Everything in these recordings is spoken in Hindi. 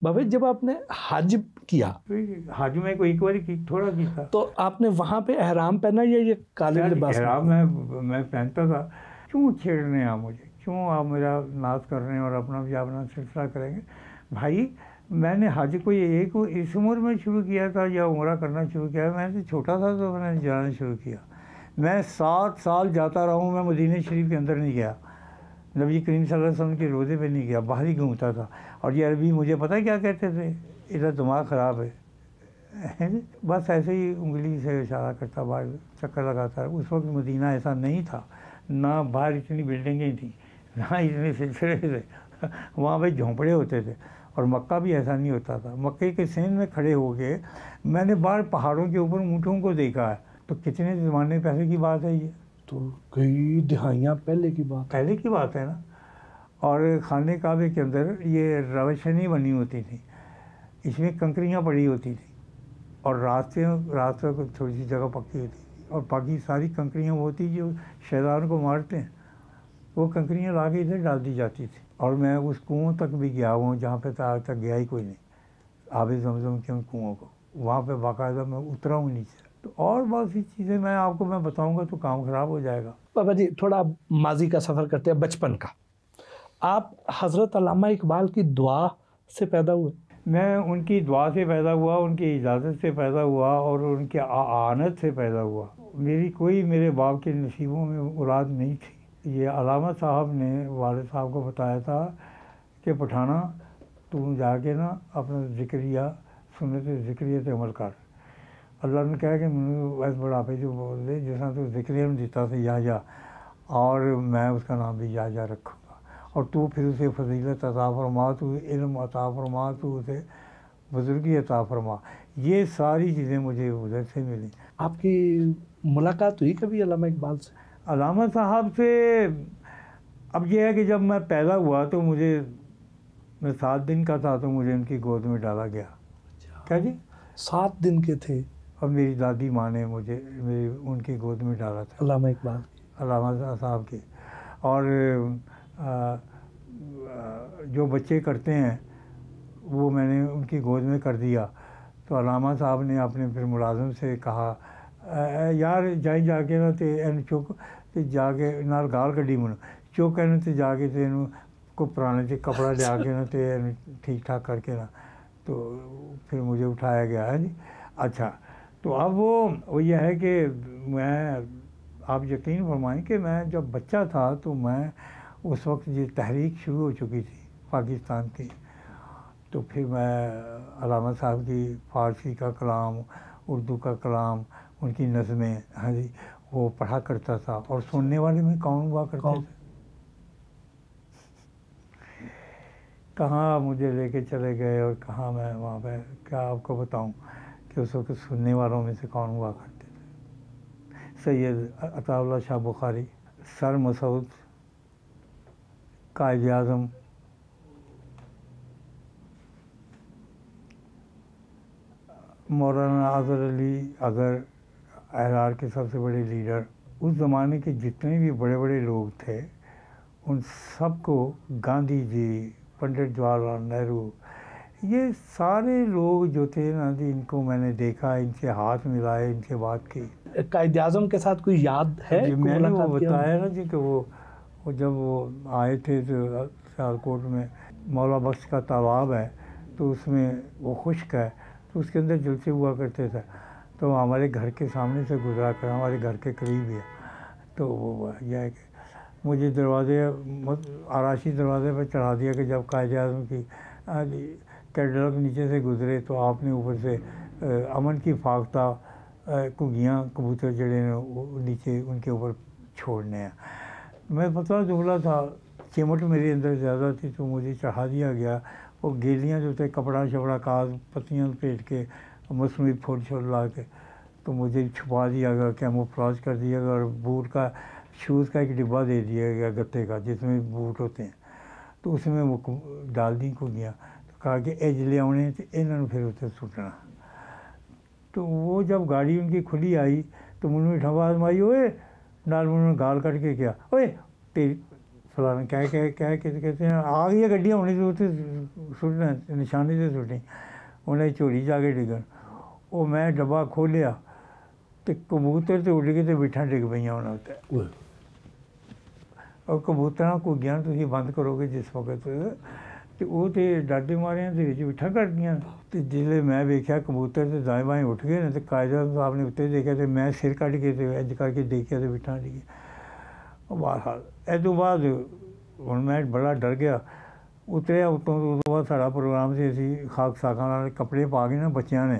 बाबा जब आपने हज किया, हज में कोई एक बार थोड़ा की था, तो आपने वहाँ पे एहराम पहना या ये काले लिबास? एहराम मैं पहनता था। क्यों छेड़ रहे हैं आप मुझे, क्यों आप मेरा नाश कर रहे हैं और अपना भी अपना सिलसिला करेंगे? भाई मैंने हज को एक इस उम्र में शुरू किया था या उम्रा करना शुरू किया? मैं तो छोटा था तो मैंने जाना शुरू किया। मैं 7 साल जाता रहा हूँ, मैं मदीना शरीफ के अंदर नहीं गया, नबी करीम सल्लल्लाहु अलैहि वसल्लम के रोज़े पे नहीं गया, बाहर ही घूमता था। और ये अरबी मुझे पता है क्या कहते थे, इधर दिमाग ख़राब है बस ऐसे ही उंगली से इशारा करता, बाहर चक्कर लगाता। उस वक्त मदीना ऐसा नहीं था, ना बाहर इतनी बिल्डिंगें थी, ना इतने सिलसिले थे वहाँ पे झोंपड़े होते थे। और मक्का भी ऐसा नहीं होता था। मक्के के सेन में खड़े हो के मैंने बाहर पहाड़ों के ऊपर ऊँटों को देखा है। तो कितने ज़माने पहले की बात है ये, तो कई दिहाइयाँ पहले की बात है ना। और खाने काबे के अंदर ये रवशनी बनी होती थी, इसमें कंकरियाँ पड़ी होती थी, और रास्ते को थोड़ी सी जगह पक्की होती थी, और बाकी सारी कंकरियाँ वो होती जो शैतान को मारते हैं, वो कंकरियाँ ला के इधर डाल दी जाती थी। और मैं उस कुओं तक भी गया हूँ जहाँ पे आज तक गया ही कोई नहीं, आबे ज़मज़म के उन कुओं को, वहाँ पे बाकायदा मैं उतरा हूँ नीचे। तो और बहुत सी चीज़ें मैं बताऊँगा तो काम ख़राब हो जाएगा। बाबा जी थोड़ा माजी का सफ़र करते हैं, बचपन का। आप हज़रत अल्लामा इकबाल की दुआ से पैदा हुए? मैं उनकी दुआ से पैदा हुआ, उनकी इजाज़त से पैदा हुआ, और उनके आनत से पैदा हुआ। मेरी कोई मेरे बाप के नसीबों में औलाद नहीं थी। ये अल्लामा साहब ने वालिद साहब को बताया था कि पठाना तू जाके ना अपना ज़िक्रिया सुन्नत ज़िक्रिया ते अमल कर। अल्लाह ने कहा कि मैं इस बुढ़ापे जो बोल दे जिसना तू ज़िक्रिया में देता था या, और मैं उसका नाम भी या रखूँगा, और तू फिर उसे फजीलत अता फरमा, तू इल्म अता फरमा, तू उसे बुजुर्गी अता फरमा। ये सारी चीज़ें मुझे उधर से मिली। आपकी मुलाकात हुई कभी अल्लामा इकबाल से? अल्लामा साहब से अब यह है कि जब मैं पैदा हुआ तो मैं 7 दिन का था तो मुझे उनकी गोद में डाला गया। क्या जी? 7 दिन के थे और मेरी दादी माँ ने मुझे उनकी गोद में डाला था, अल्लामा इकबाल, अल्लामा साहब की। और जो बच्चे करते हैं वो मैंने उनकी गोद में कर दिया। तो अल्लामा साहब ने अपने फिर मुलाजिम से कहा, यार जाके ना तो इन चुक तो जाके नाल गाल कड्डी मन चुक इन तो जाके तो इन को पुराने से कपड़ा लिया के ना तो ठीक ठाक करके ना, तो फिर मुझे उठाया गया है जी। अच्छा, तो अब वो यह है कि आप यकीन फरमाएं कि मैं जब बच्चा था तो मैं उस वक्त ये तहरीक शुरू हो चुकी थी पाकिस्तान की। तो फिर मैं अल्लामा साहब की फ़ारसी का कलाम, उर्दू का कलाम, उनकी नज़में, हाँ जी, वो पढ़ा करता था। और सुनने वाले में कौन हुआ करते थे। कहाँ मुझे लेके चले गए और कहाँ मैं वहाँ पे क्या आपको बताऊँ कि उस वक्त सुनने वालों में से कौन हुआ करते थे। सैयद अताउल्लाह शाह बुखारी, सर मसूद, कायद आज़म, मौलाना अज़हर अली अज़हर, अहरार के सबसे बड़े लीडर। उस ज़माने के जितने भी बड़े बड़े लोग थे उन सबको, गांधी जी, पंडित जवाहरलाल नेहरू, ये सारे लोग जो थे ना जी, इनको मैंने देखा, इनसे हाथ मिलाए, इनसे बात की। कायद आज़म के साथ कोई याद है? मैंने वो बताया ना जी कि वो जब वो आए थे तो सियालकोट में मौला बख्श का तालाब है, तो उसमें वो खुश्क है, तो उसके अंदर जलसे हुआ करते थे। तो हमारे घर के सामने से गुजरा कर, हमारे घर के करीब ही है। तो वो यह है कि मुझे आराशी दरवाजे पर चढ़ा दिया कि जब कायद आज़म की कैडलॉग नीचे से गुजरे तो आपने ऊपर से अमन की फाख्ता घुगियाँ कबूतर जड़े ने वो नीचे उनके ऊपर छोड़ने हैं। मैं पतला दुबला था, चिमट मेरे अंदर ज़्यादा थी, तो मुझे चढ़ा दिया गया। वो गेलियाँ जो थे कपड़ा शपड़ा काज पत्तियाँ लपेट के मसनूई फूल छोल ला के, तो मुझे छुपा दिया गया, कैमोफ्लेज कर दिया गया, और बूट का शूज़ का एक डिब्बा दे दिया गया गत्ते का जिसमें बूट होते हैं, तो उसमें वो डाल दी घुगियाँ। तो कहा कि एज ले आने तो इन्होंने फिर उसे सुटना। तो वो जब गाड़ी उनकी खुली आई तो मुझे आवाज़ मारी, ओए नाल उन्होंने गाल कट के क्या, ओए तेरी फलाना कह के कहते हैं आ गई गड्डियां होनी तो उत्थे सुटना निशानी से सुटी उन्हें झोली जाके डिगन वो मैं डब्बा खोलिया तो कबूतर तो उड़ गए तो बिठा डिग पई उन्होंने उत्ते और कबूतर घुग्गियां तुसीं बंद करोगे जिस वक्त तो वो तो डरदे मारे बिठा कर दियां तो जिसले मैं वेख्या कबूतर तो दाएं बाएं उठ गए तो कायदा साहब ने उत्ते देखा तो मैं सिर कट के इंज करके देखिया तो बिठा डिगे बहरहाल इस तो बाद हुण मैं बड़ा डर गया उतरिया उतों तो बाद साड़ा प्रोग्राम से असी खाक साकां नाल कपड़े पा के ना बच्चों ने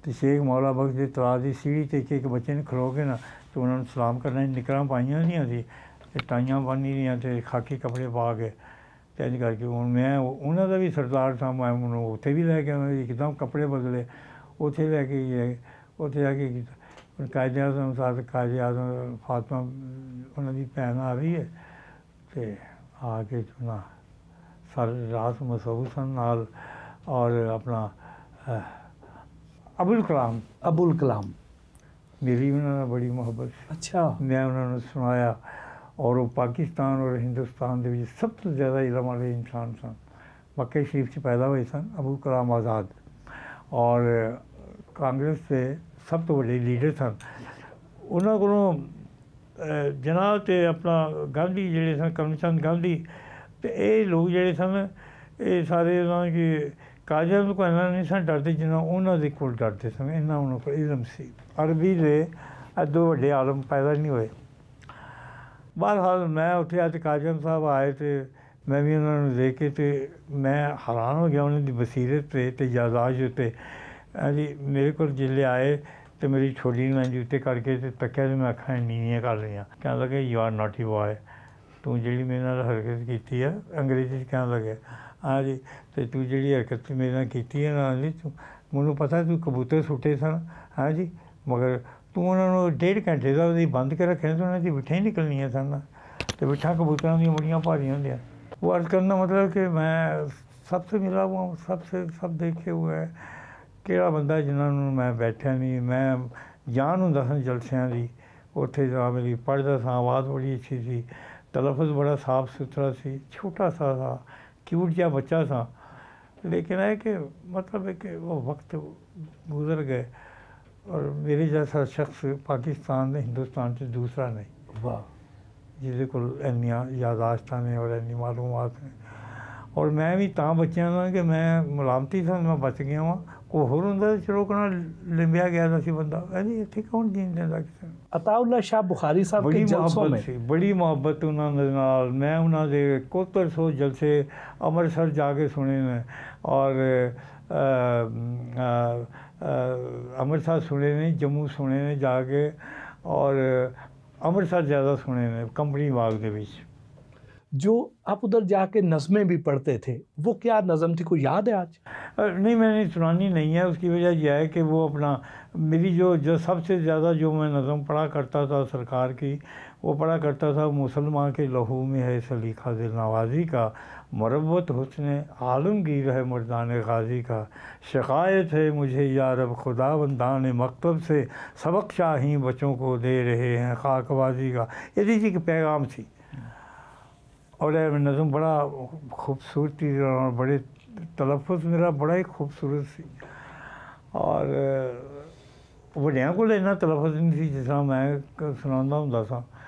तो शेख मौला बख्श के तलाब की सीढ़ी ते एक बच्चे ने खलो के ना तो उन्होंने सलाम करना निकरां पाइयां होंदियां सी ते टाइयां बन्नी दियां ते खाकी कपड़े पा के ते इंज करके हुण मैं उन्हां दा भी सरदार था मैं उन्होंने उत्थे भी लैके एकदम कपड़े बदले उत्थे लैके गए उत्थे जाके कीता कायदे आज़म साथ कायदे आज़म फातिमा उन्हों की भैन आ रही है तो आके ना सारे रात मसरूफ सन नाल और अपना अबुल कलाम मेरी उन्होंने बड़ी मोहब्बत अच्छा मैं उन्होंने सुनाया और वो पाकिस्तान और हिंदुस्तान के सब तो ज़्यादा इलम वाले इंसान सन मक्के शरीफ से पैदा हुए सन अबुल कलाम आज़ाद और कांग्रेस से सब तो बड़े लीडर सन उन्होंने को जनाब तो अपना गांधी जोड़े सन करमचंद गांधी तो ये लोग जोड़े सन ये सारे कि काजल को इन्ना नहीं सन डरते जिन्ना उन्होंने को डरते सन इन्ना उन्होंने इलम सी अरबी दे अदो वड्डे आलम पैदा नहीं हुए बहरहाल मैं उत्थे अज काजल साहब आए तो मैं भी उन्होंने देख के तो मैं हैरान हो गया उन्होंने बसीरत ते यादाश्त उत्ते जी मेरे को जिसले आए तो मेरी छोटी मैं जूते करके तक्या तो मैं अखा नीवियां कर लिया कह लगे यू आर नॉटी बॉय तू जी मेरे नाल हरकत की है अंग्रेजी कह लगे हाँ जी तो तू जी हरकत मेरे नाल की है ना जी तू मैनू पता तू कबूतर सुटे सन हाँ जी मगर तू उन्होंने 1.5 घंटे का बंद के रखे तो उन्होंने बिठा ही निकलनियां सन तो बिठा कबूतरों दी बड़ियां भारियां होंदियां वो अर्ज करना मतलब कि मैं सबसे मिला हुआ हूँ सबसे सब देखे हुए है ਕਿਹੜਾ ਬੰਦਾ ਜਿਨ੍ਹਾਂ ਨੂੰ ਮੈਂ ਬੈਠਿਆ ਨਹੀਂ ਮੈਂ ਜਾਨ ਹੁੰਦਾ ਸਾਂ ਜਲਸਿਆਂ ਦੀ ਉੱਥੇ ਜਾ ਮੇਰੀ ਪੜ੍ਹਦਾ ਸਾਂ ਆਵਾਜ਼ ਬੜੀ ਅੱਛੀ ਸੀ ਤਲਫਜ਼ ਬੜਾ ਸਾਫ ਸੁਥਰਾ ਸੀ ਛੋਟਾ ਸਾ था क्यूट ਜਿਹਾ ਬੱਚਾ ਸਾਂ लेकिन है कि मतलब है कि वो वक्त गुजर गए और मेरे जैसा शख्स पाकिस्तान हिंदुस्तान से दूसरा नहीं वाह जिसदे कोल इन्नियां यादाश्तां ने और इन्नी मालूमात ने और मैं भी तां बच्चों का कि मैं मलामती सा मैं बच गया वहाँ कोई होर होंदा चलो कना लिंबिया गया सी बंदा जी इत्थे कौन जीन देंदा किसी नूं अताउल्ला शाह बुखारी साहब के जलसों में बड़ी मोहब्बत उन्होंने नाल मैं उन्होंने कोतर सौ जलसे अमृतसर जाके सुने ने और अमृतसर सुने ने जम्मू सुने ने जाके और अमृतसर ज़्यादा सुने ने कंपनी बाग के बीच जो आप उधर जाके नज़में भी पढ़ते थे वो क्या नज़म थी कोई याद है आज? नहीं मैंने सुनानी नहीं है उसकी वजह यह है कि वो अपना मेरी जो सबसे ज़्यादा जो मैं नज़म पढ़ा करता था सरकार की वो पढ़ा करता था मुसलमान के लहू में है सलीखा दिल नवाजी का मरबत हुस्न आलमगीर है मर्दान गाजी का शिकायत है मुझे या रब खुदा बंदान मकतब से सबक शाही बच्चों को दे रहे हैं खाकबाजी का ये जी पैगाम थी और नज़म बड़ा खूबसूरती और बड़े तलफ़ुज़ मेरा बड़ा ही खूबसूरत सी और वड्डियां कोल इन्ना तलफ़ुज़ नहीं सी जिस तरह मैं सुनांदा हुंदा सा